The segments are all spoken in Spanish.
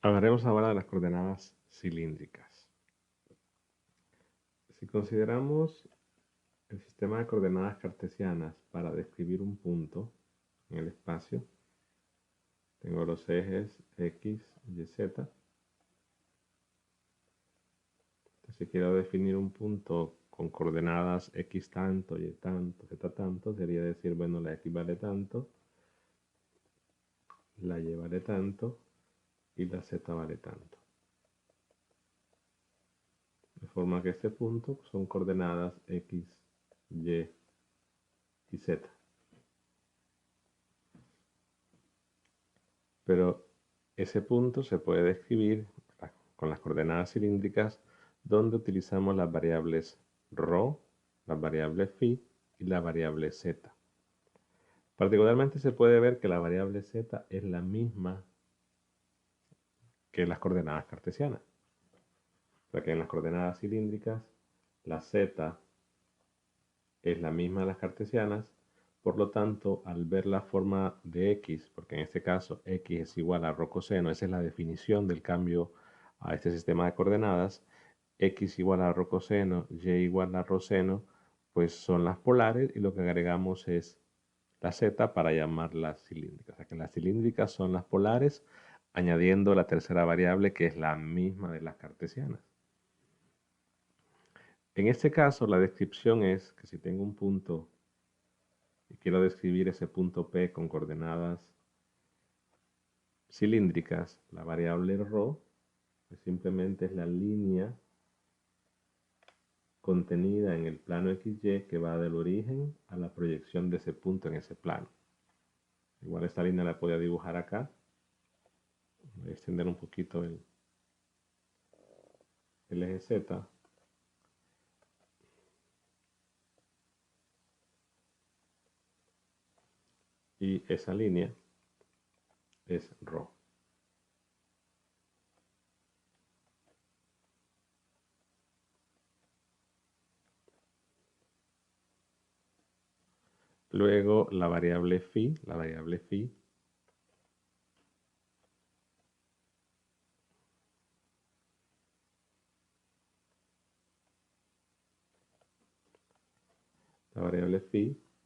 Hablaremos ahora de las coordenadas cilíndricas. Si consideramos el sistema de coordenadas cartesianas para describir un punto en el espacio, tengo los ejes X, Y, Z. Si quiero definir un punto con coordenadas X tanto, Y tanto, Z tanto, sería decir, bueno, la X vale tanto, la Y vale tanto y la Z vale tanto. De forma que este punto son coordenadas X, Y y Z. Pero ese punto se puede describir con las coordenadas cilíndricas donde utilizamos las variables ρ, las variables φ y la variable z. Particularmente se puede ver que la variable z es la misma que las coordenadas cartesianas. O sea que en las coordenadas cilíndricas la z es la misma de las cartesianas, por lo tanto, al ver la forma de x, porque en este caso x es igual a ρ coseno, esa es la definición del cambio a este sistema de coordenadas, x igual a ρ coseno, y igual a ρ seno, pues son las polares y lo que agregamos es la z para llamarlas cilíndricas. O sea que las cilíndricas son las polares, añadiendo la tercera variable que es la misma de las cartesianas. En este caso, la descripción es que si tengo un punto y quiero describir ese punto P con coordenadas cilíndricas, la variable ρ pues simplemente es la línea contenida en el plano XY que va del origen a la proyección de ese punto en ese plano. Igual esta línea la podía dibujar acá. Voy a extender un poquito el eje Z. Y esa línea es ρ. Luego la variable φ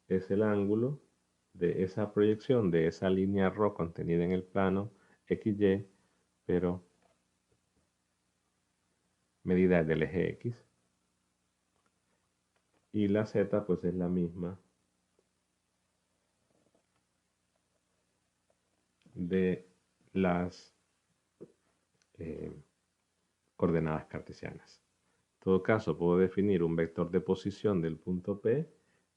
es el ángulo de esa proyección, de esa línea ρ contenida en el plano XY, pero medida del eje X. Y la Z pues es la misma de las coordenadas cartesianas. En todo caso, puedo definir un vector de posición del punto P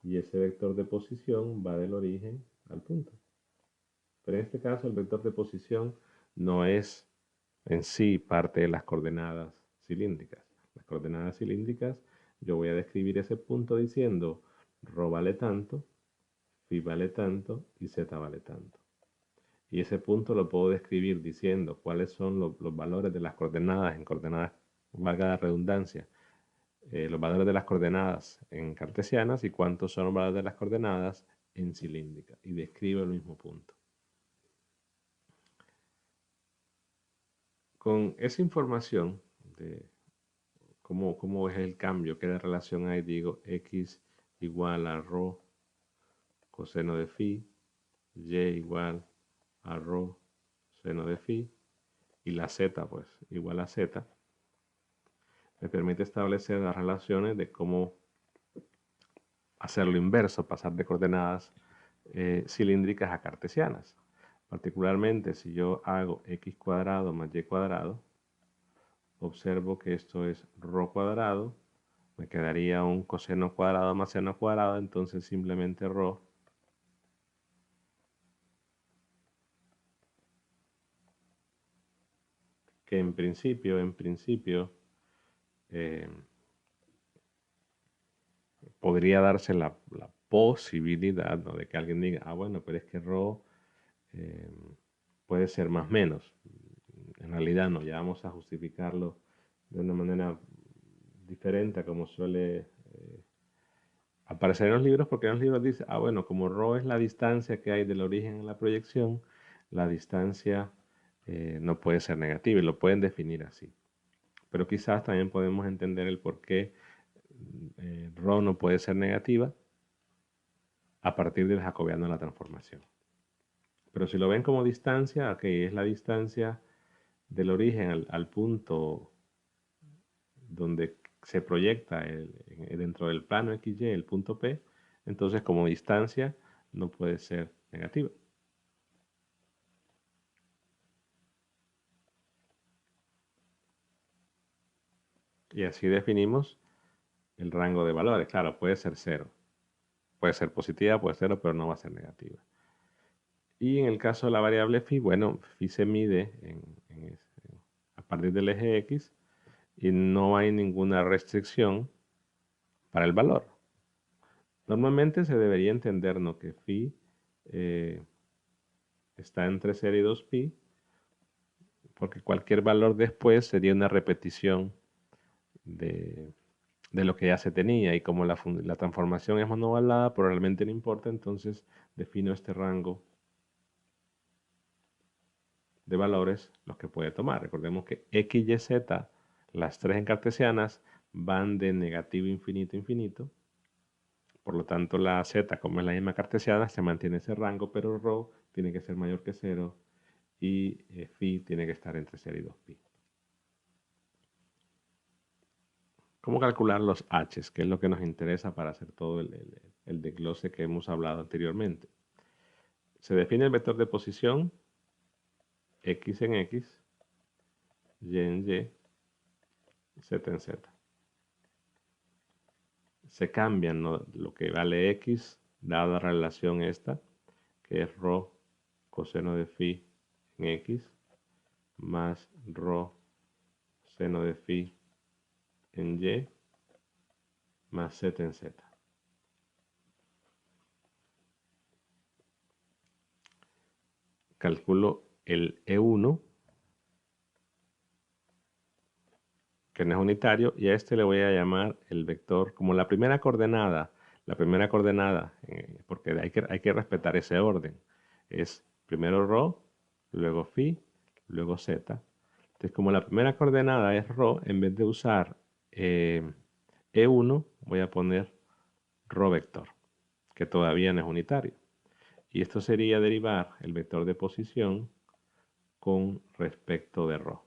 y ese vector de posición va del origen al punto. Pero en este caso, el vector de posición no es en sí parte de las coordenadas cilíndricas. Las coordenadas cilíndricas, yo voy a describir ese punto diciendo ρ vale tanto, φ vale tanto y z vale tanto. Y ese punto lo puedo describir diciendo cuáles son los valores de las coordenadas en coordenadas, valga la redundancia, los valores de las coordenadas en cartesianas y cuántos son los valores de las coordenadas en cilíndrica. Y describo el mismo punto. Con esa información de cómo es el cambio, qué relación hay, digo, x igual a ρ coseno de phi, y igual a ρ seno de phi, y la z pues igual a z, me permite establecer las relaciones de cómo hacer lo inverso, pasar de coordenadas cilíndricas a cartesianas. Particularmente si yo hago x cuadrado más y cuadrado, observo que esto es ρ cuadrado, me quedaría un coseno cuadrado más seno cuadrado, entonces simplemente ρ que en principio eh, podría darse la posibilidad, ¿no?, de que alguien diga, ah, bueno, pero es que ρ eh, puede ser más menos. En realidad no, ya vamos a justificarlo de una manera diferente a como suele aparecer en los libros, porque en los libros dice, ah, bueno, como ρ es la distancia que hay del origen a la proyección, la distancia no puede ser negativa y lo pueden definir así. Pero quizás también podemos entender el por qué ρ no puede ser negativa a partir del jacobiano de la transformación. Pero si lo ven como distancia, ok, es la distancia del origen al punto donde se proyecta dentro del plano XY el punto P, entonces como distancia no puede ser negativa. Y así definimos el rango de valores. Claro, puede ser cero. Puede ser positiva, puede ser cero, pero no va a ser negativa. Y en el caso de la variable phi, bueno, phi se mide a partir del eje X y no hay ninguna restricción para el valor. Normalmente se debería entender, ¿no?, que phi está entre 0 y 2pi, porque cualquier valor después sería una repetición de, lo que ya se tenía, y como la transformación es monovalada, probablemente no importa, entonces defino este rango de valores los que puede tomar. Recordemos que x, y, z, las tres en cartesianas, van de negativo infinito a infinito. Por lo tanto, la z, como es la misma cartesiana, se mantiene ese rango, pero ρ tiene que ser mayor que 0 y phi tiene que estar entre 0 y 2pi. ¿Cómo calcular los h's? Que es lo que nos interesa para hacer todo el desglose que hemos hablado anteriormente. Se define el vector de posición x en x, y en y, z en z. Se cambian, ¿no?, lo que vale x, dada la relación esta, que es ρ coseno de phi en x, más ρ seno de phi en y, más z en z. Calculo el E1, que no es unitario, y a este le voy a llamar el vector como la primera coordenada, porque hay que respetar ese orden. Es primero ρ, luego phi, luego z. Entonces, como la primera coordenada es ρ, en vez de usar E1, voy a poner ρ vector, que todavía no es unitario. Y esto sería derivar el vector de posición con respecto de ρ.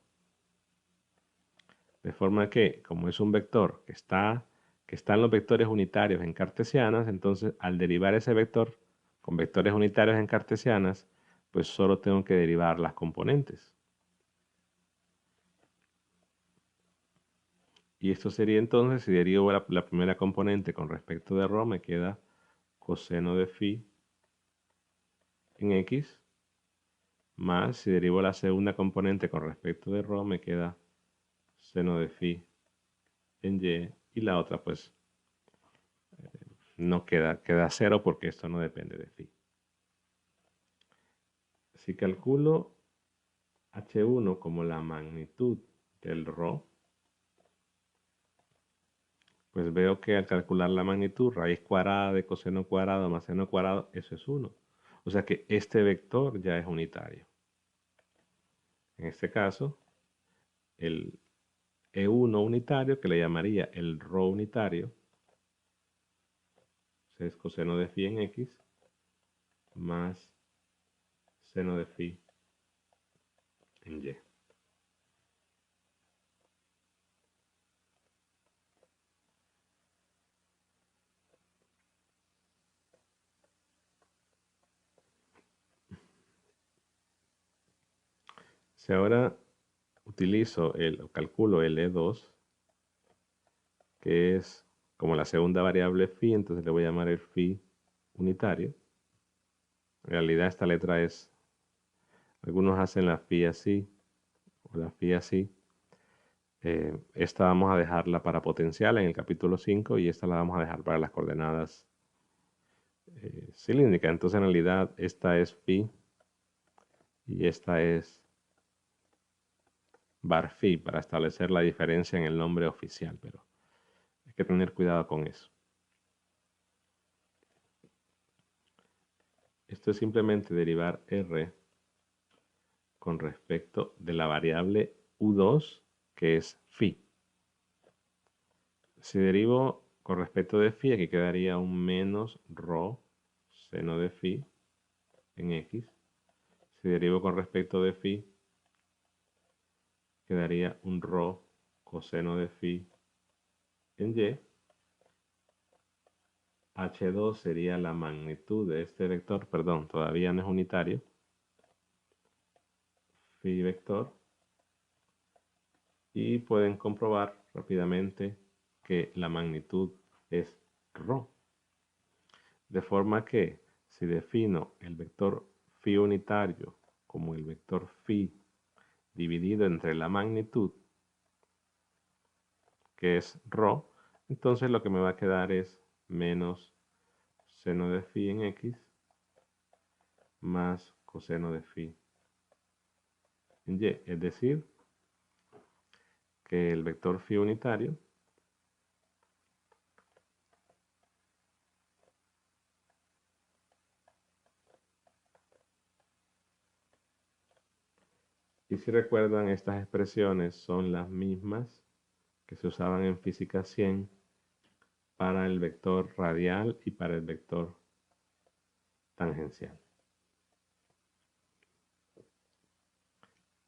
De forma que, como es un vector que están los vectores unitarios en cartesianas, entonces al derivar ese vector con vectores unitarios en cartesianas, pues solo tengo que derivar las componentes. Y esto sería entonces, si derivo la primera componente con respecto de ρ, me queda coseno de phi en x, más si derivo la segunda componente con respecto de ρ, me queda seno de phi en y, y la otra pues no queda cero porque esto no depende de phi. Si calculo H1 como la magnitud del ρ, pues veo que al calcular la magnitud, raíz cuadrada de coseno cuadrado más seno cuadrado, eso es 1. O sea que este vector ya es unitario. En este caso, el E1 unitario, que le llamaría el ρ unitario, es coseno de phi en x más seno de phi en y. Si ahora calculo el E2, que es como la segunda variable phi, entonces le voy a llamar el phi unitario. En realidad esta letra es, algunos hacen la phi así, o la phi así. Esta vamos a dejarla para potencial en el capítulo 5 y esta la vamos a dejar para las coordenadas cilíndricas. Entonces en realidad esta es phi y esta es bar phi para establecer la diferencia en el nombre oficial, pero hay que tener cuidado con eso. Esto es simplemente derivar r con respecto de la variable u2, que es phi. Si derivo con respecto de phi, aquí quedaría un menos rho seno de phi en x. Si derivo con respecto de phi, quedaría un rho coseno de phi en y. H2 sería la magnitud de este vector, perdón, todavía no es unitario. Phi vector. Y pueden comprobar rápidamente que la magnitud es rho. De forma que si defino el vector phi unitario como el vector phi dividido entre la magnitud, que es rho, entonces lo que me va a quedar es menos seno de phi en x más coseno de phi en y. Es decir, que el vector phi unitario y si recuerdan, estas expresiones son las mismas que se usaban en física 100 para el vector radial y para el vector tangencial.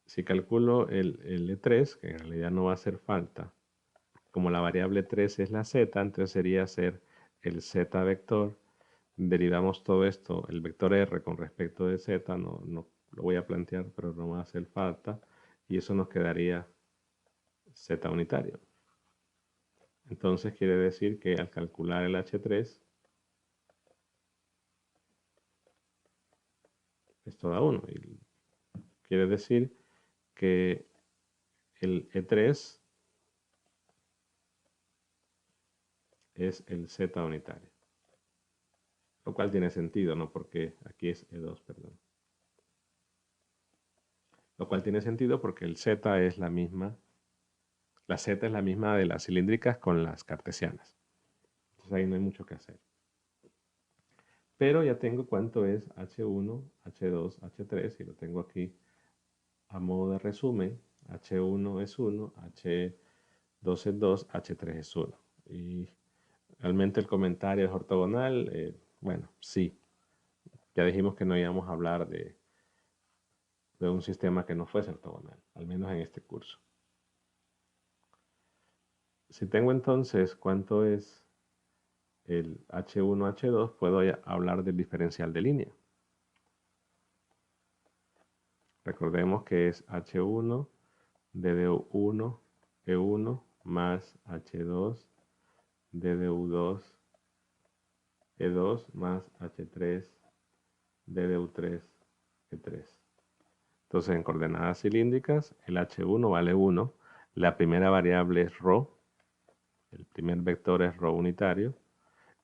Si calculo el E3, que en realidad no va a hacer falta, como la variable 3 es la z, entonces sería ser el z vector. Derivamos todo esto, el vector r con respecto de z, no lo voy a plantear, pero no va a hacer falta. Y eso nos quedaría z unitario. Entonces quiere decir que al calcular el H3 es toda 1. Y quiere decir que el E3 es el z unitario. Lo cual tiene sentido, ¿no? Porque aquí es E2, perdón. Lo cual tiene sentido porque el z es la misma, la z es la misma de las cilíndricas con las cartesianas. Entonces ahí no hay mucho que hacer. Pero ya tengo cuánto es H1, H2, H3 y lo tengo aquí a modo de resumen. H1 es 1, H2 es 2, H3 es 1. Y realmente el comentario es ortogonal. Bueno, sí. Ya dijimos que no íbamos a hablar de un sistema que no fuese ortogonal, al menos en este curso. Si tengo entonces cuánto es el H1, H2, puedo hablar del diferencial de línea. Recordemos que es H1 de DU1 E1 más H2 de DU2 E2 más H3 de DU3 E3. Entonces en coordenadas cilíndricas el H1 vale 1, la primera variable es ρ, el primer vector es ρ unitario,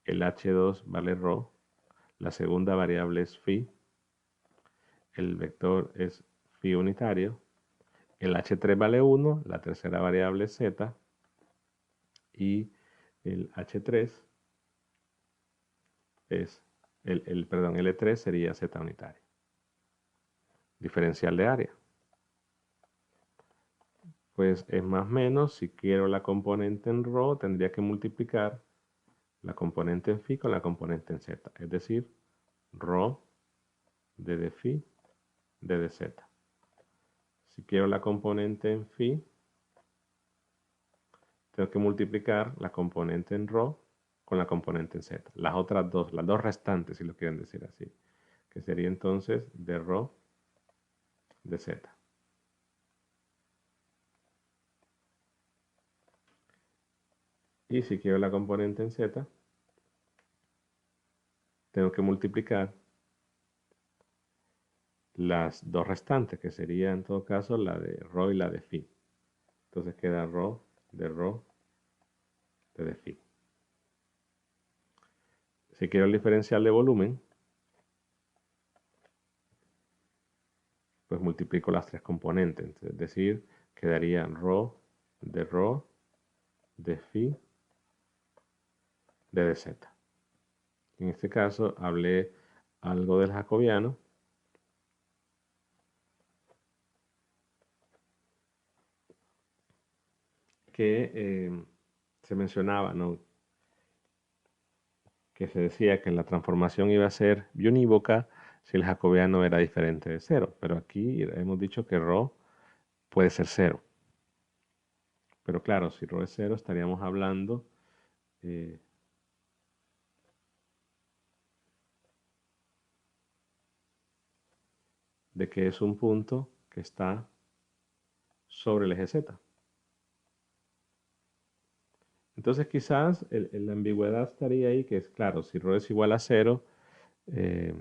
el H2 vale ρ, la segunda variable es phi, el vector es phi unitario, el H3 vale 1, la tercera variable es z, y el H3 es, perdón, L3 sería z unitario. Diferencial de área. Pues es más o menos, si quiero la componente en ρ, tendría que multiplicar la componente en phi con la componente en z. Es decir, ρ de phi de dz. Si quiero la componente en phi, tengo que multiplicar la componente en ρ con la componente en z. Las otras dos, las dos restantes, si lo quieren decir así. Que sería entonces de ρ de z. Y si quiero la componente en z, tengo que multiplicar las dos restantes, que sería en todo caso la de ρ y la de phi. Entonces queda ρ de phi. Si quiero el diferencial de volumen, pues multiplico las tres componentes. Es decir, quedaría ρ de phi de dz. En este caso hablé algo del jacobiano. que se mencionaba, ¿no? Que se decía que la transformación iba a ser biunívoca si el jacobiano era diferente de cero. Pero aquí hemos dicho que ρ puede ser cero. Pero claro, si ρ es cero, estaríamos hablando de que es un punto que está sobre el eje z. Entonces quizás la ambigüedad estaría ahí, que es claro, si ρ es igual a cero, eh,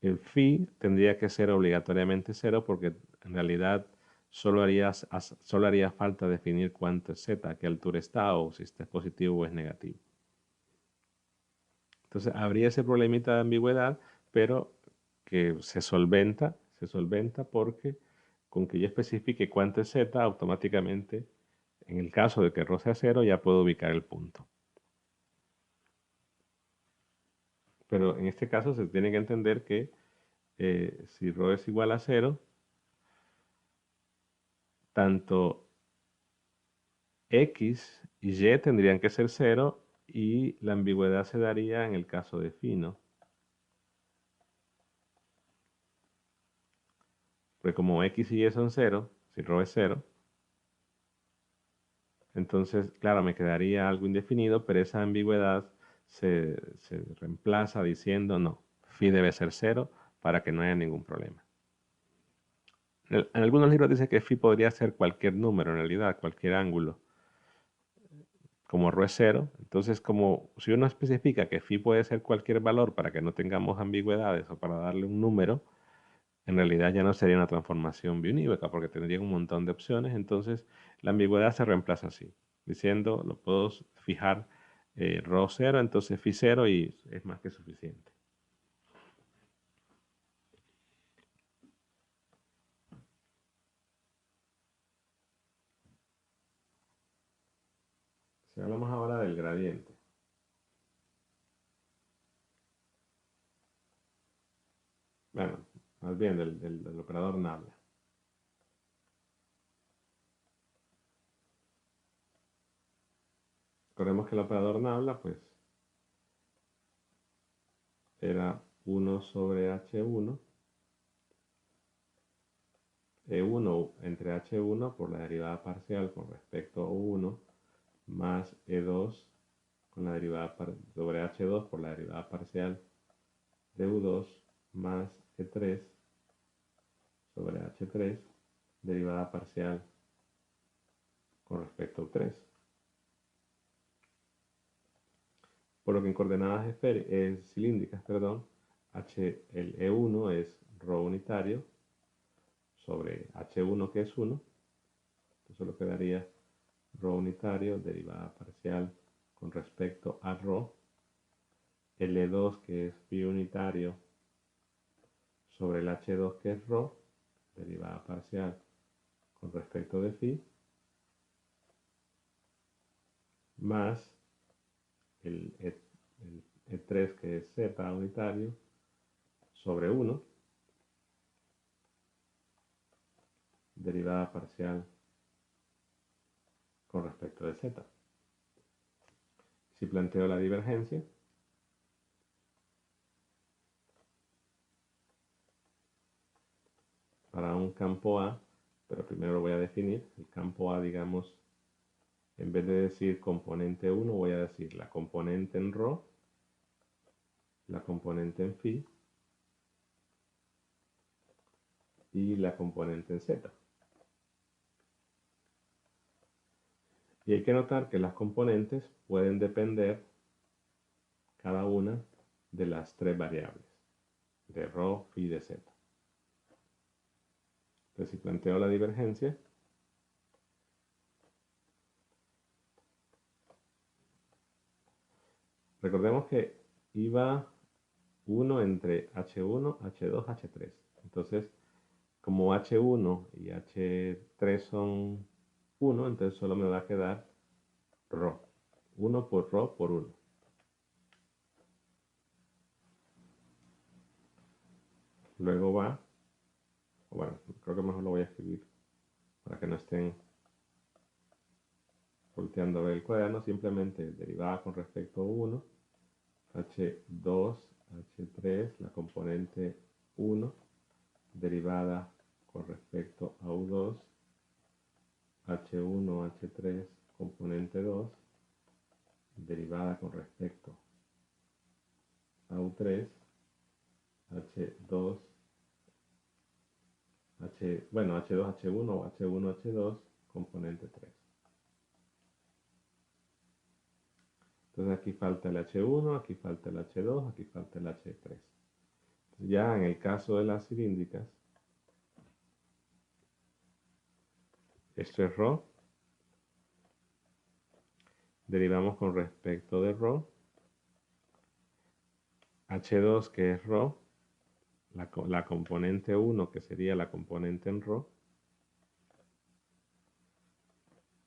el phi tendría que ser obligatoriamente cero porque en realidad solo haría falta definir cuánto es z, a qué altura está o si está positivo o es negativo. Entonces habría ese problemita de ambigüedad, pero que se solventa porque con que yo especifique cuánto es z, automáticamente, en el caso de que ρ sea cero, ya puedo ubicar el punto. Pero en este caso se tiene que entender que si ρ es igual a cero, tanto x y y tendrían que ser cero y la ambigüedad se daría en el caso de phi, ¿no? Porque como x y y son cero, si ρ es cero, entonces, claro, me quedaría algo indefinido, pero esa ambigüedad se reemplaza diciendo no, phi debe ser cero para que no haya ningún problema. En algunos libros dice que phi podría ser cualquier número, en realidad, cualquier ángulo. Como ρ es cero, entonces como si uno especifica que phi puede ser cualquier valor para que no tengamos ambigüedades o para darle un número, en realidad ya no sería una transformación biunívoca porque tendría un montón de opciones, entonces la ambigüedad se reemplaza así, diciendo, lo puedo fijar ρ cero, entonces phi cero y es más que suficiente. Si hablamos ahora del gradiente. Bueno, más bien del operador nabla. Recordemos que el operador nabla, pues, era 1 sobre h1, E1 entre h1 por la derivada parcial con respecto a u1, más E2 con la derivada sobre h2 por la derivada parcial de u2, más E3 sobre h3, derivada parcial con respecto a u3. Por lo que en coordenadas cilíndricas, perdón, el E1 es ρ unitario sobre H1 que es 1, entonces solo quedaría ρ unitario, derivada parcial con respecto a ρ, L2 que es pi unitario sobre el H2 que es ρ, derivada parcial con respecto de phi, más el E3 que es z unitario sobre 1, derivada parcial con respecto de z. Si planteo la divergencia, para un campo A, pero primero lo voy a definir, el campo A, digamos, en vez de decir componente 1, voy a decir la componente en ρ, la componente en phi y la componente en z. Y hay que notar que las componentes pueden depender cada una de las tres variables, de ρ, phi y de z. Entonces, si planteo la divergencia, recordemos que iba 1 entre h1, h2, h3. Entonces, como h1 y h3 son 1, entonces solo me va a quedar ρ. 1 por ρ por 1. Luego va, bueno, creo que mejor lo voy a escribir para que no estén volteando a ver el cuaderno, simplemente derivada con respecto a 1, H2, H3, la componente 1, derivada con respecto a U2, H1, H3, componente 2, derivada con respecto a U3, H2, H2, H1 o H1, H2, componente 3. Entonces aquí falta el H1, aquí falta el H2, aquí falta el H3. Ya en el caso de las cilíndricas, esto es ρ, derivamos con respecto de ρ, H2 que es ρ, la componente 1 que sería la componente en ρ,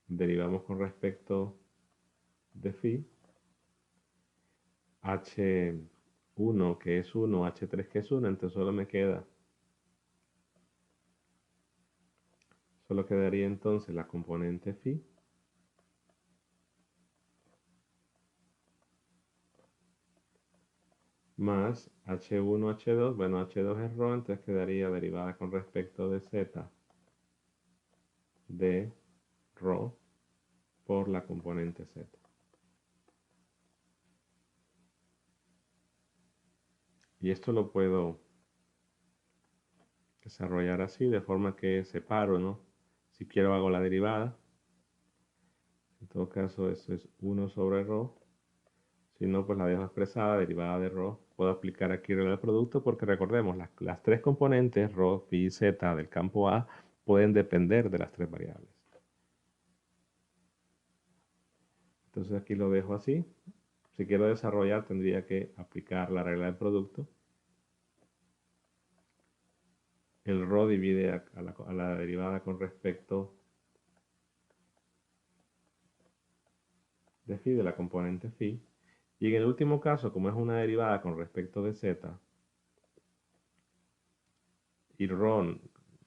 derivamos con respecto de phi, H1 que es 1, H3 que es 1, entonces solo quedaría entonces la componente phi más H1, H2, bueno, H2 es ρ, entonces quedaría derivada con respecto de z de ρ por la componente z. Y esto lo puedo desarrollar así, de forma que separo, ¿no? Si quiero hago la derivada. En todo caso, esto es 1 sobre ρ. Si no, pues la dejo expresada, derivada de ρ. Puedo aplicar aquí el producto porque recordemos, las tres componentes, ρ, phi y z del campo A, pueden depender de las tres variables. Entonces aquí lo dejo así. Si quiero desarrollar, tendría que aplicar la regla del producto. El ρ divide a la derivada con respecto de phi, de la componente phi. Y en el último caso, como es una derivada con respecto de z, y ρ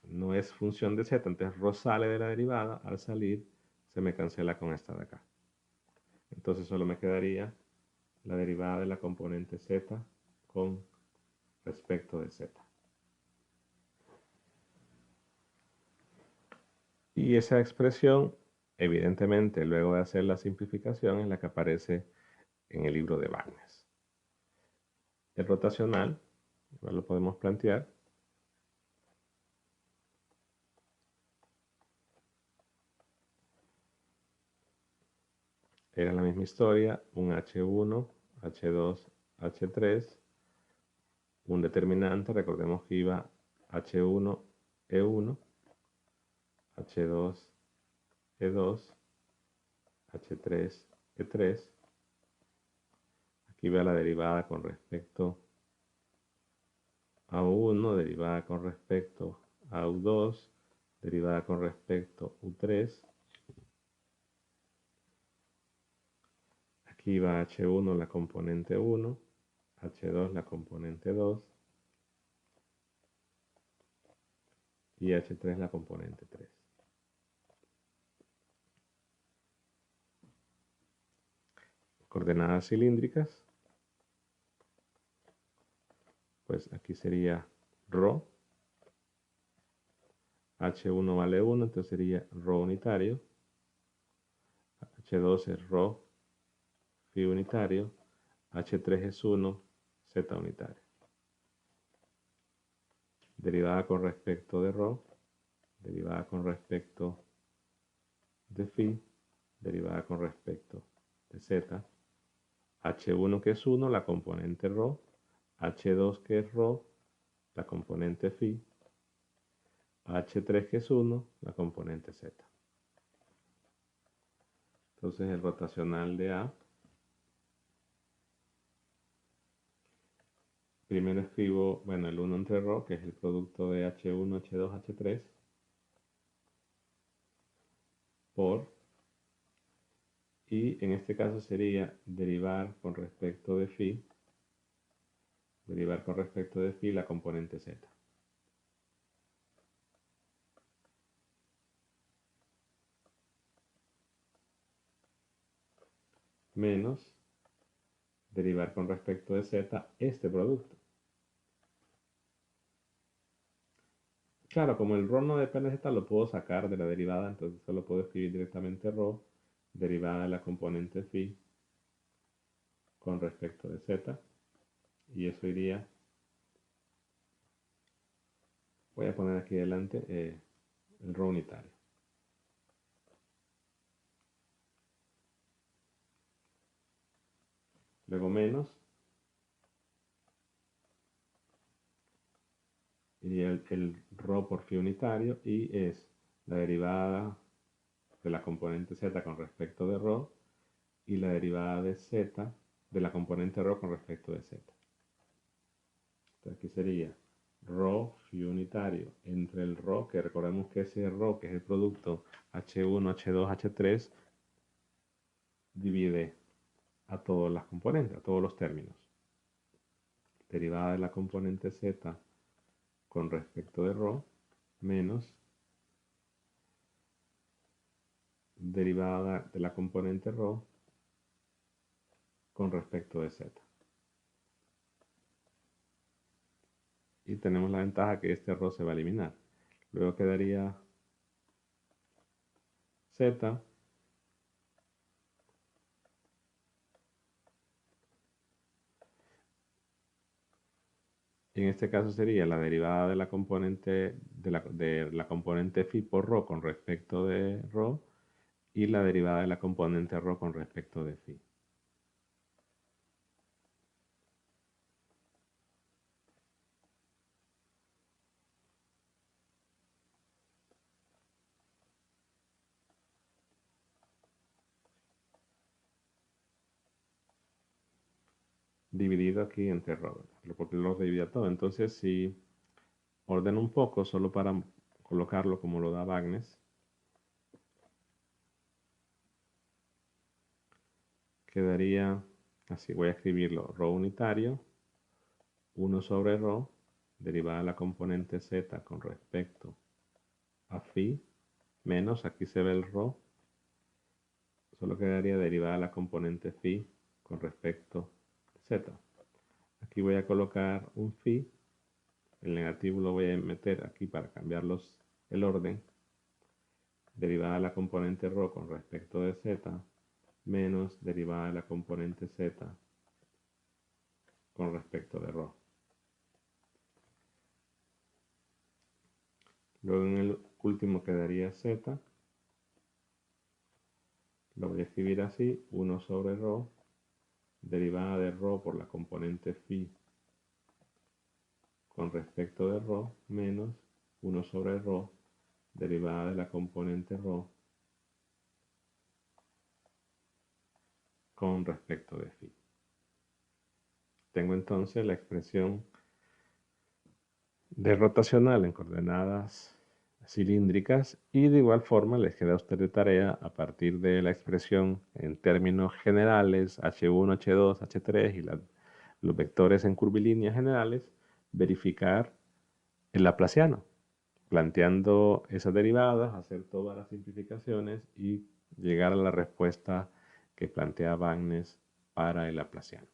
no es función de z, entonces ρ sale de la derivada, al salir se me cancela con esta de acá. Entonces solo me quedaría la derivada de la componente z con respecto de z. Y esa expresión, evidentemente, luego de hacer la simplificación, es la que aparece en el libro de Bagnes. El rotacional, igual lo podemos plantear. Era la misma historia, un H1, H2, H3, un determinante, recordemos que iba H1, E1, H2, E2, H3, E3. Aquí va la derivada con respecto a U1, derivada con respecto a U2, derivada con respecto a U3. Aquí va H1 la componente 1, H2 la componente 2 y H3 la componente 3. Coordenadas cilíndricas, pues aquí sería ρ, H1 vale 1, entonces sería ρ unitario, H2 es ρ phi unitario, H3 es 1, z unitario. Derivada con respecto de ρ, derivada con respecto de phi, derivada con respecto de z, H1 que es 1, la componente ρ, H2 que es ρ, la componente phi, H3 que es 1, la componente z. Entonces el rotacional de A, primero escribo, bueno, el 1 entre ρ, que es el producto de H1, H2, H3, por, y en este caso sería derivar con respecto de phi, la componente z. menos derivar con respecto de z este producto. Claro, como el ρ no depende de z, lo puedo sacar de la derivada, entonces solo puedo escribir directamente ρ, derivada de la componente phi con respecto de z, y eso iría, voy a poner aquí delante el ρ unitario. Luego menos, y el ρ por phi unitario, y es la derivada de la componente z con respecto de ρ y la derivada de z de la componente ρ con respecto de z. Entonces aquí sería ρ phi unitario entre el ρ, que recordemos que ese ρ, que es el producto H1, H2, H3, divide a todas las componentes, a todos los términos. Derivada de la componente z con respecto de ρ menos derivada de la componente ρ con respecto de z. Y tenemos la ventaja que este ρ se va a eliminar. Luego quedaría z en este caso sería la derivada de la componente phi por ρ con respecto de ρ y la derivada de la componente ρ con respecto de phi. Dividido aquí entre ρ, porque lo divide todo. Entonces, si ordeno un poco, solo para colocarlo como lo da Agnes, quedaría así. Voy a escribirlo: ρ unitario, 1 sobre ρ, derivada de la componente z con respecto a phi, menos, aquí se ve el ρ, solo quedaría derivada de la componente phi con respecto a z. Aquí voy a colocar un phi, el negativo lo voy a meter aquí para cambiar el orden, derivada de la componente ρ con respecto de z, menos derivada de la componente z con respecto de ρ. Luego en el último quedaría z, lo voy a escribir así: 1 sobre ρ, derivada de ρ por la componente phi con respecto de ρ, menos 1 sobre ρ, derivada de la componente ρ con respecto de phi. Tengo entonces la expresión de rotacional en coordenadas cilíndricas, y de igual forma les queda a usted de tarea, a partir de la expresión en términos generales H1, H2, H3 y los vectores en curvilíneas generales, verificar el laplaciano, planteando esas derivadas, hacer todas las simplificaciones y llegar a la respuesta que plantea Agnes para el laplaciano.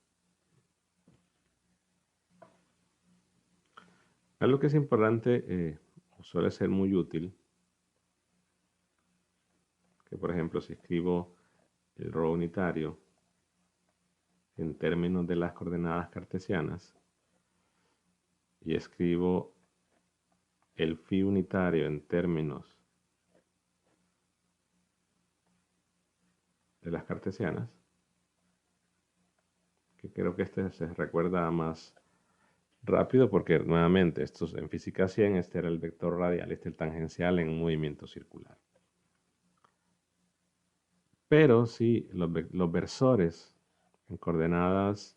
Algo que es importante, suele ser muy útil, que por ejemplo si escribo el ρ unitario en términos de las coordenadas cartesianas y escribo el phi unitario en términos de las cartesianas, que creo que este se recuerda más rápido porque nuevamente esto en física 100, este era el vector radial, este el tangencial en un movimiento circular. Pero si los versores en coordenadas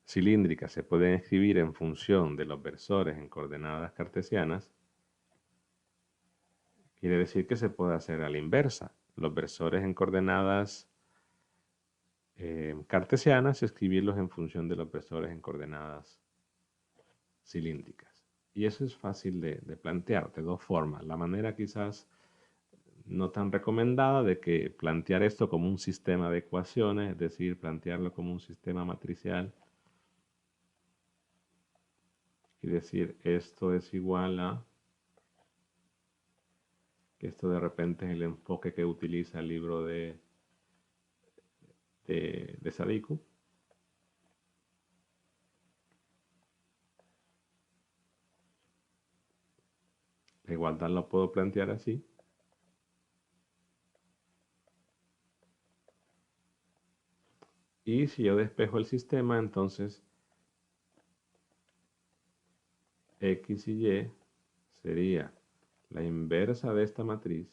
cilíndricas se pueden escribir en función de los versores en coordenadas cartesianas, quiere decir que se puede hacer a la inversa. Los versores en coordenadas cartesianas, escribirlos en función de los versores en coordenadas cilíndricas. Y eso es fácil de plantear de dos formas. La manera quizás no tan recomendada de que plantear esto como un sistema de ecuaciones, es decir, plantearlo como un sistema matricial y decir esto es igual a, que esto de repente es el enfoque que utiliza el libro de Sadiku. La igualdad lo puedo plantear así. Y si yo despejo el sistema, entonces X y Y sería la inversa de esta matriz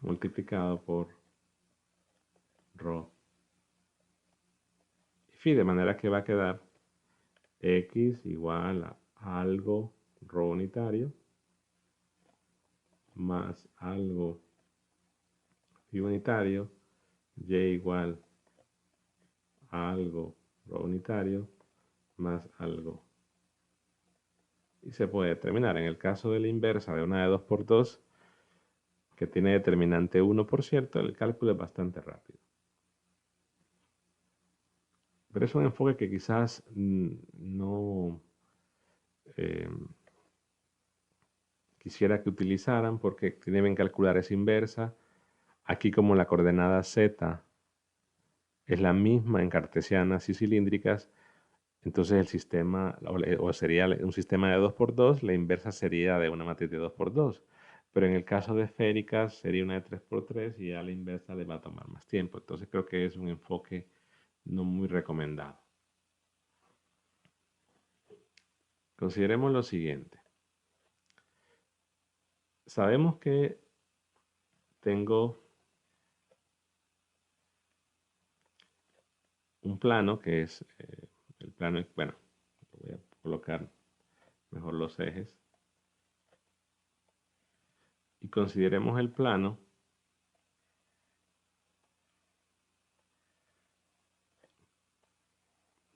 multiplicado por ρ y phi, de manera que va a quedar X igual a algo ρ unitario más algo phi unitario, Y igual a algo ρ unitario más algo. Y se puede determinar, en el caso de la inversa de una de 2 por 2, que tiene determinante 1, por cierto, el cálculo es bastante rápido. Pero es un enfoque que quizás no quisiera que utilizaran porque deben calcular esa inversa. Aquí como la coordenada z es la misma en cartesianas y cilíndricas, entonces el sistema, o sería un sistema de 2 por 2, la inversa sería de una matriz de 2 por 2. Pero en el caso de esféricas sería una de 3 por 3 y a la inversa le va a tomar más tiempo. Entonces creo que es un enfoque no muy recomendado. Consideremos lo siguiente. Sabemos que tengo un plano que es el plano, bueno, voy a colocar mejor los ejes. Y consideremos el plano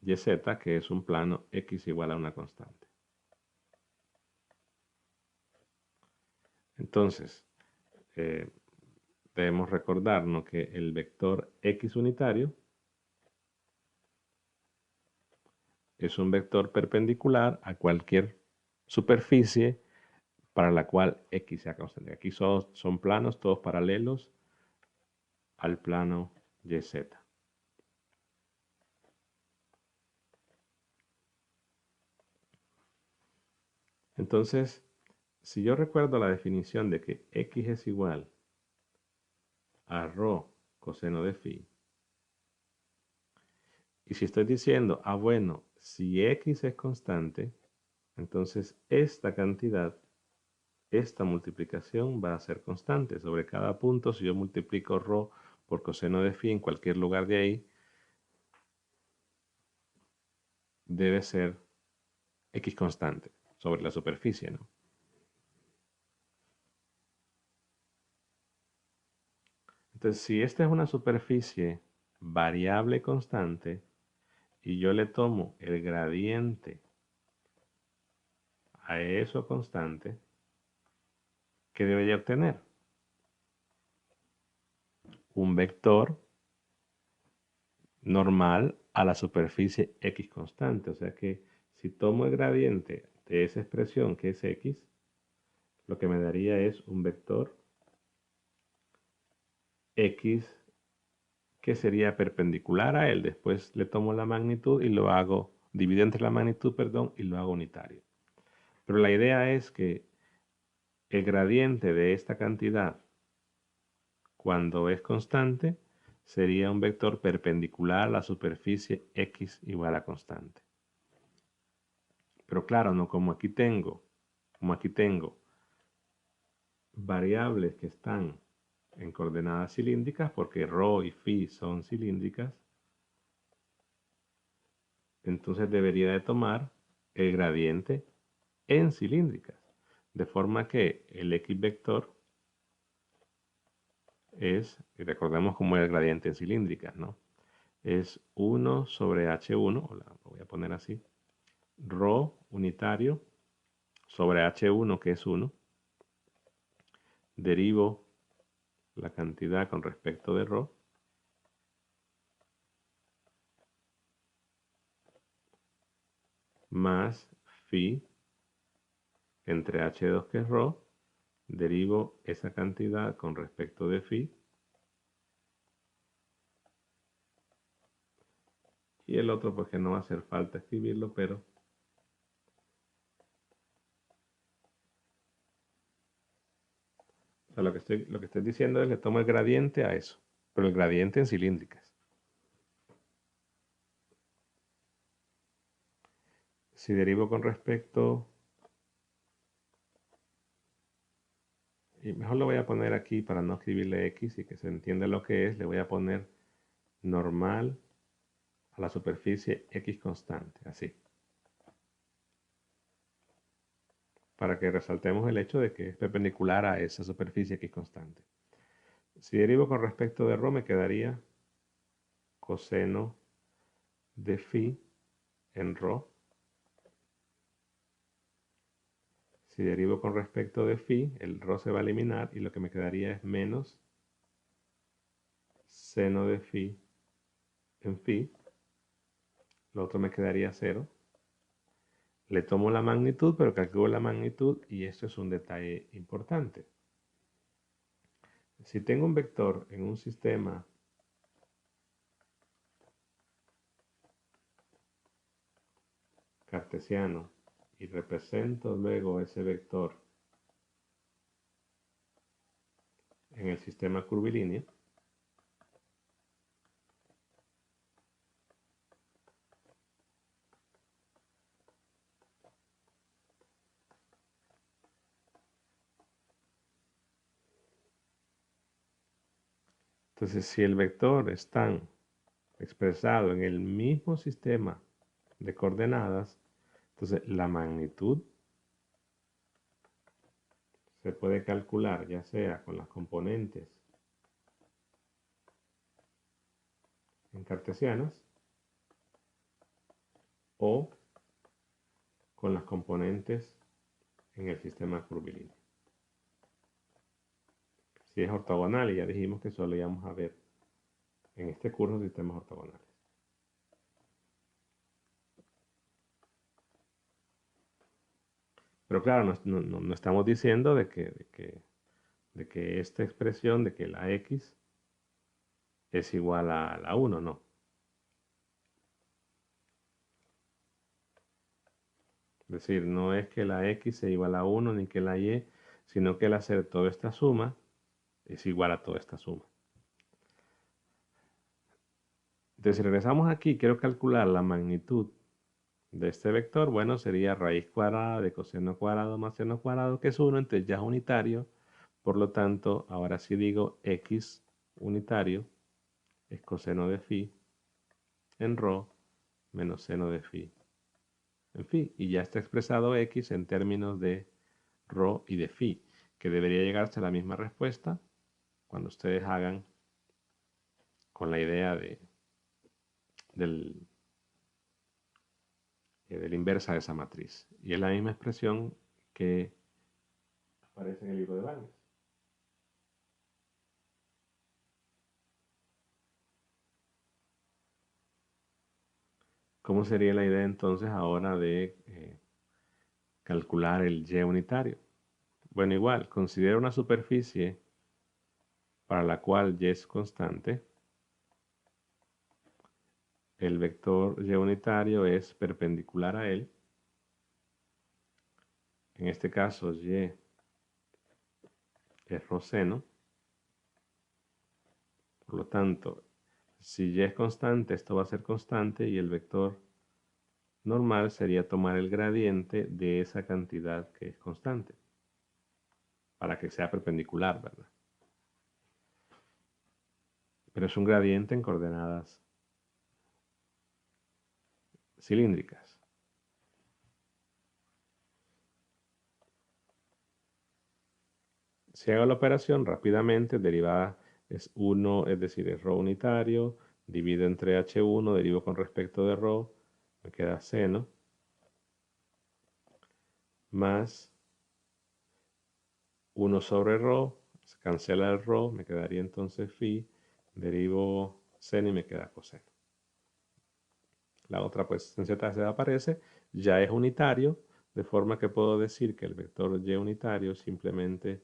YZ, que es un plano X igual a una constante. Entonces, debemos recordarnos que el vector X unitario es un vector perpendicular a cualquier superficie para la cual X sea constante. Aquí son planos todos paralelos al plano YZ. Entonces, si yo recuerdo la definición de que X es igual a ρ coseno de phi, y si estoy diciendo, bueno, si X es constante, entonces esta cantidad, esta multiplicación va a ser constante. Sobre cada punto, si yo multiplico ρ por coseno de phi en cualquier lugar de ahí, debe ser X constante sobre la superficie, ¿no? Entonces, si esta es una superficie variable constante y yo le tomo el gradiente a eso constante, ¿qué debería obtener? Un vector normal a la superficie X constante. O sea que si tomo el gradiente de esa expresión que es X, lo que me daría es un vector X que sería perpendicular a él. Después le tomo la magnitud y lo hago, divido entre la magnitud, perdón, y lo hago unitario. Pero la idea es que el gradiente de esta cantidad, cuando es constante, sería un vector perpendicular a la superficie X igual a constante. Pero claro, no como aquí tengo variables que están en coordenadas cilíndricas, porque ρ y phi son cilíndricas, entonces debería de tomar el gradiente en cilíndricas, de forma que el X vector y recordemos cómo es el gradiente en cilíndricas, ¿no? Es 1 sobre H1, lo voy a poner así, ρ unitario sobre H1, que es 1, derivo la cantidad con respecto de ρ, más phi entre H2, que es ρ, derivo esa cantidad con respecto de phi, y el otro porque no va a hacer falta escribirlo, pero o sea, lo que estoy diciendo es que tomo el gradiente a eso, pero el gradiente en cilíndricas. Si derivo con respecto, y mejor lo voy a poner aquí para no escribirle x y que se entienda lo que es, le voy a poner normal a la superficie x constante, así. Para que resaltemos el hecho de que es perpendicular a esa superficie x constante. Si derivo con respecto de ρ, me quedaría coseno de phi en ρ. Si derivo con respecto de phi, el ρ se va a eliminar y lo que me quedaría es menos seno de phi en phi. Lo otro me quedaría 0. Le tomo la magnitud, pero calculo la magnitud y esto es un detalle importante. Si tengo un vector en un sistema cartesiano y represento luego ese vector en el sistema curvilíneo, entonces si el vector está expresado en el mismo sistema de coordenadas, entonces la magnitud se puede calcular ya sea con las componentes en cartesianas o con las componentes en el sistema curvilíneo. Si es ortogonal, y ya dijimos que solo íbamos a ver en este curso sistemas ortogonales. Pero claro, no estamos diciendo de que esta expresión, de que la x es igual a la 1, no. Es decir, no es que la x sea igual a 1 ni que la y, sino que el hacer toda esta suma es igual a toda esta suma. Entonces, si regresamos aquí, quiero calcular la magnitud de este vector. Bueno, sería raíz cuadrada de coseno cuadrado más seno cuadrado, que es 1, entonces ya es unitario. Por lo tanto, ahora sí digo x unitario es coseno de phi en ρ menos seno de phi en phi. Y ya está expresado x en términos de ρ y de phi, que debería llegarse a la misma respuesta cuando ustedes hagan con la idea del, de la inversa de esa matriz. Y es la misma expresión que aparece en el libro de Bagnes. ¿Cómo sería la idea entonces ahora de calcular el y unitario? Bueno, igual, considero una superficie para la cual y es constante. El vector y unitario es perpendicular a él. En este caso, y es roseno. Por lo tanto, si y es constante, esto va a ser constante y el vector normal sería tomar el gradiente de esa cantidad que es constante para que sea perpendicular, ¿verdad? Pero es un gradiente en coordenadas cilíndricas. Si hago la operación rápidamente, derivada es 1, es decir, es rho unitario, divido entre h1, derivo con respecto de rho, me queda seno, más 1 sobre rho, se cancela el rho, me quedaría entonces phi, derivo seno y me queda coseno. La otra pues en z aparece, ya es unitario, de forma que puedo decir que el vector y unitario es simplemente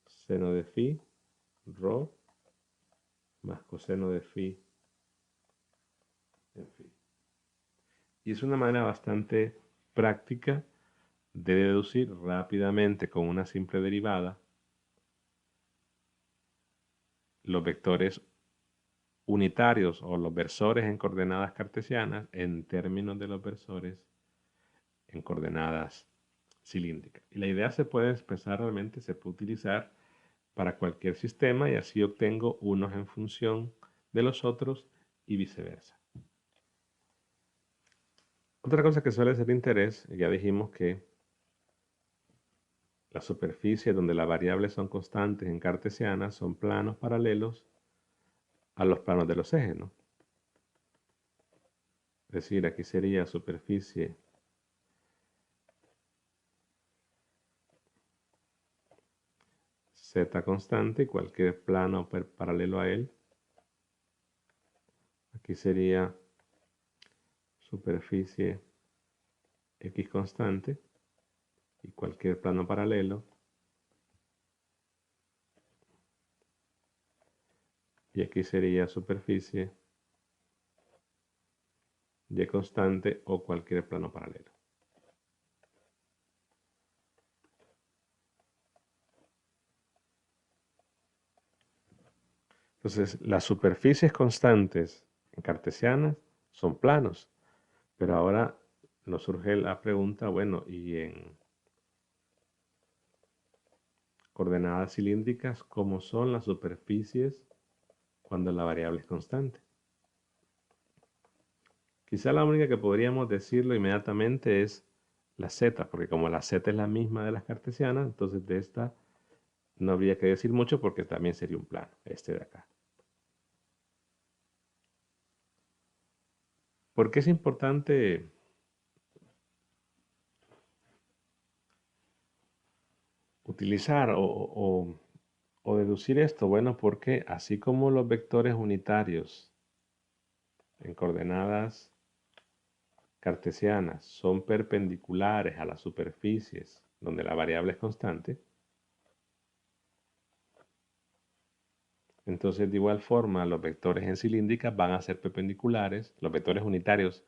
seno de phi, rho, más coseno de phi en phi. Y es una manera bastante práctica de deducir rápidamente con una simple derivada los vectores unitarios o los versores en coordenadas cartesianas en términos de los versores en coordenadas cilíndricas. Y la idea se puede expresar realmente, se puede utilizar para cualquier sistema y así obtengo unos en función de los otros y viceversa. Otra cosa que suele ser de interés, ya dijimos que las superficies donde las variables son constantes en cartesiana son planos paralelos a los planos de los ejes, ¿no? Es decir, aquí sería superficie z constante y cualquier plano paralelo a él. Aquí sería superficie x constante y cualquier plano paralelo. Y aquí sería superficie y constante o cualquier plano paralelo. Entonces, las superficies constantes en cartesianas son planos, pero ahora nos surge la pregunta, bueno, ¿y en coordenadas cilíndricas cómo son las superficies cuando la variable es constante? Quizá la única que podríamos decirlo inmediatamente es la z, porque como la z es la misma de las cartesianas, entonces de esta no habría que decir mucho porque también sería un plano, este de acá. ¿Por qué es importante utilizar o deducir esto? Bueno, porque así como los vectores unitarios en coordenadas cartesianas son perpendiculares a las superficies donde la variable es constante, entonces de igual forma los vectores en cilíndricas van a ser perpendiculares, los vectores unitarios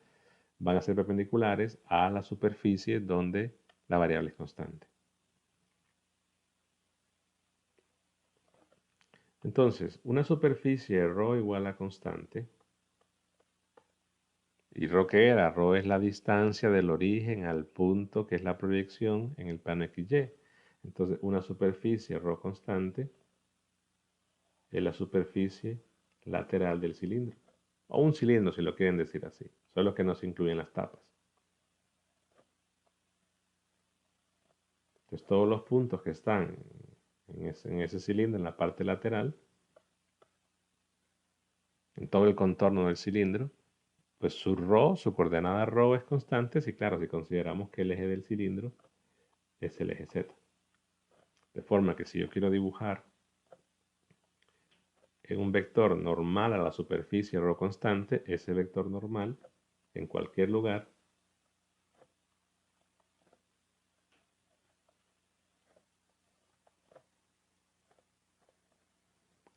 van a ser perpendiculares a la superficie donde la variable es constante. Entonces, una superficie ρ igual a constante. ¿Y ρ qué era? Ρ es la distancia del origen al punto que es la proyección en el plano XY. Entonces, una superficie ρ constante es la superficie lateral del cilindro. O un cilindro, si lo quieren decir así. Solo que no se incluyen las tapas. Entonces, todos los puntos que están en ese cilindro, en la parte lateral, en todo el contorno del cilindro, pues su ρ, su coordenada ρ es constante, si claro, si consideramos que el eje del cilindro es el eje Z. De forma que si yo quiero dibujar en un vector normal a la superficie ρ constante, ese vector normal, en cualquier lugar,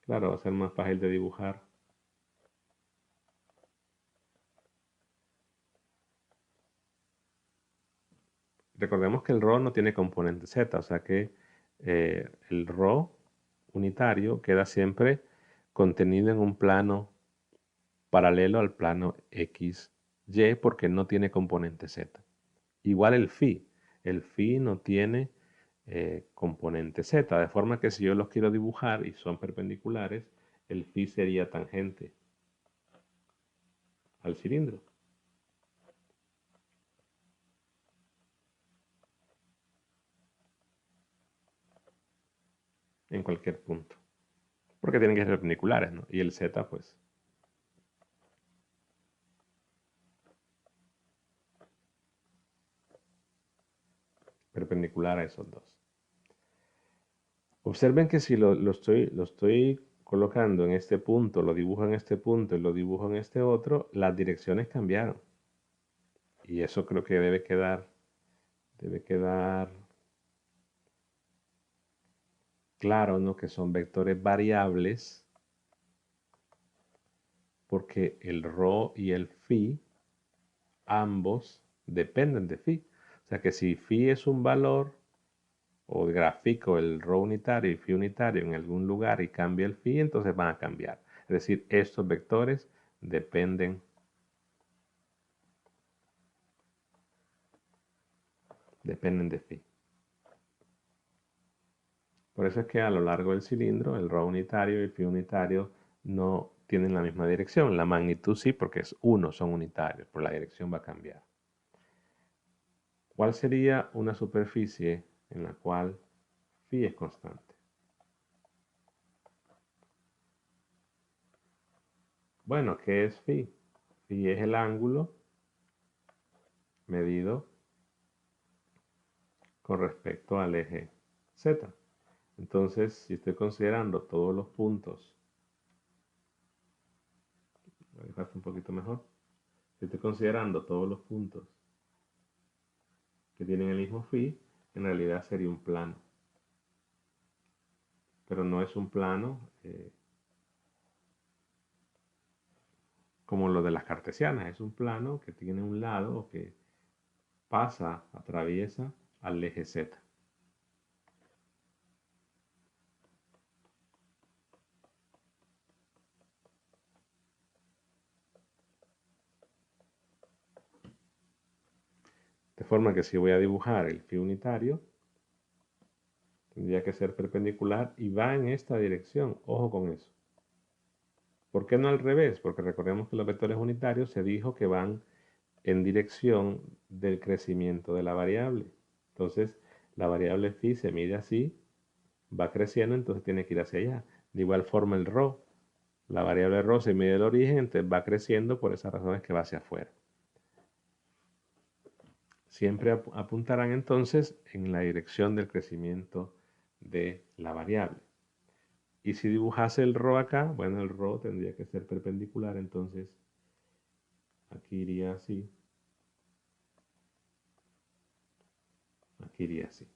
claro, va a ser más fácil de dibujar. Recordemos que el ρ no tiene componente z, o sea que el ρ unitario queda siempre contenido en un plano paralelo al plano XY porque no tiene componente z. Igual el phi no tiene componente z, de forma que si yo los quiero dibujar y son perpendiculares, el phi sería tangente al cilindro. En cualquier punto. porque tienen que ser perpendiculares, ¿no? Y el z, pues, perpendicular a esos dos. Observen que si lo estoy colocando en este punto, lo dibujo en este punto y lo dibujo en este otro, las direcciones cambiaron. Y eso creo que debe quedar claro, ¿no? Que son vectores variables porque el ρ y el φ ambos dependen de phi. O sea que si phi es un valor o grafico el ρ unitario y phi unitario en algún lugar y cambia el phi, entonces van a cambiar. Es decir, estos vectores dependen de phi. Por eso es que a lo largo del cilindro el ρ unitario y el phi unitario no tienen la misma dirección. La magnitud sí, porque es uno, son unitarios, pero la dirección va a cambiar. ¿Cuál sería una superficie en la cual phi es constante? Bueno, ¿qué es phi? Phi es el ángulo medido con respecto al eje z. Entonces, si estoy considerando todos los puntos, voy a dejar un poquito mejor. Si estoy considerando todos los puntos que tienen el mismo phi, en realidad sería un plano. Pero no es un plano como lo de las cartesianas, es un plano que tiene un lado o que pasa, atraviesa al eje z. De forma que si voy a dibujar el phi unitario, tendría que ser perpendicular y va en esta dirección. Ojo con eso. ¿Por qué no al revés? Porque recordemos que los vectores unitarios se dijo que van en dirección del crecimiento de la variable. Entonces, la variable phi se mide así, va creciendo, entonces tiene que ir hacia allá. De igual forma el ρ. La variable ρ se mide el origen, entonces va creciendo, por esas razones que va hacia afuera. Siempre apuntarán entonces en la dirección del crecimiento de la variable. Y si dibujase el ρ acá, bueno, el ρ tendría que ser perpendicular, entonces aquí iría así, aquí iría así.